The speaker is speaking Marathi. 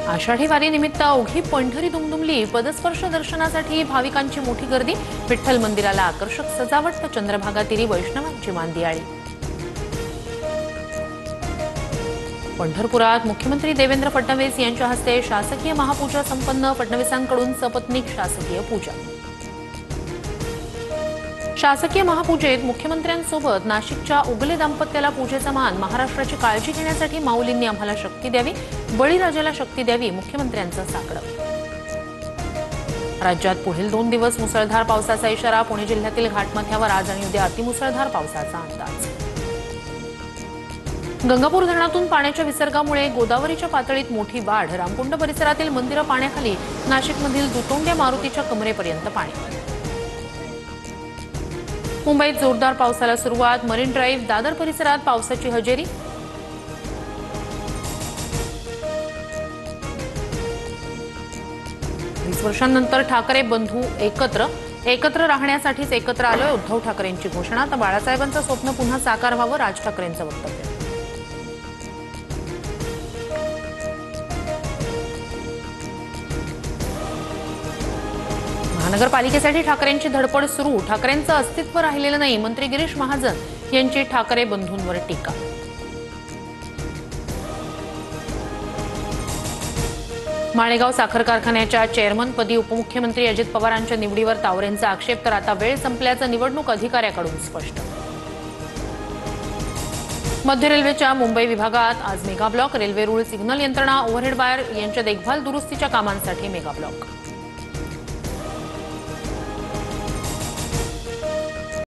आषाढी वारीनिमित्त अवघी पंढरी दुमदुमली। पदस्पर्श दर्शनासाठी भाविकांची मोठी गर्दी। विठ्ठल मंदिराला आकर्षक सजावट तर चंद्रभागा तीरी वैष्णवांची मांदियाळी। पंढरपुरात मुख्यमंत्री देवेंद्र फडणवीस यांच्या हस्ते शासकीय महापूजा संपन्न। फडणवीसांकडून सपत्नीक शासकीय पूजा। शासकीय महापूजेत मुख्यमंत्र्यांसोबत नाशिकच्या उगले दाम्पत्याला पूजेचा मान। महाराष्ट्राची काळजी घेण्यासाठी माऊलींनी आम्हाला शक्ती द्यावी, बळीराजाला शक्ती द्यावी, मुख्यमंत्र्यांचं साकडं। राज्यात पुढील 2 दिवस मुसळधार पावसाचा इशारा। पुणे जिल्ह्यातील घाटमाथ्यावर आज आणि उद्या अतिमुसळधार पावसाचा अंदाज। गंगापूर धरणातून पाण्याच्या विसर्गामुळे गोदावरीच्या पातळीत मोठी वाढ। रामकुंड परिसरातील मंदिरं पाण्याखाली। नाशिकमधील दुतोंड्या मारुतीच्या कमरेपर्यंत पाणी। मुंबईत जोरदार पावसाला सुरुवात। मरीन ड्राईव्ह, दादर परिसरात पावसाची हजेरी। वर्षांनंतर ठाकरे बंधू एकत्र राहण्यासाठीच एकत्र आलोय। उद्धव ठाकरेंची घोषणा। तर बाळासाहेबांचं स्वप्न पुन्हा साकार व्हावं, राज ठाकरेंचं वक्तव्य। महानगरपालिकेसाठी ठाकरेंची धडपड सुरू। ठाकरेंचं अस्तित्व राहिलेलं नाही, मंत्री गिरीश महाजन यांची ठाकरे बंधूंवर टीका। माळेगाव साखर कारखान्याच्या चेअरमनपदी उपमुख्यमंत्री अजित पवारांच्या निवडीवर तावरेंचा आक्षेप। तर आता वेळ संपल्याचं निवडणूक अधिकाऱ्याकडून स्पष्ट। मध्य रेल्वेच्या मुंबई विभागात आज मेगा ब्लॉक। रेल्वे रूळ, सिग्नल यंत्रणा, ओव्हरहेड वायर यांच्या देखभाल दुरुस्तीच्या कामांसाठी मेगा ब्लॉक।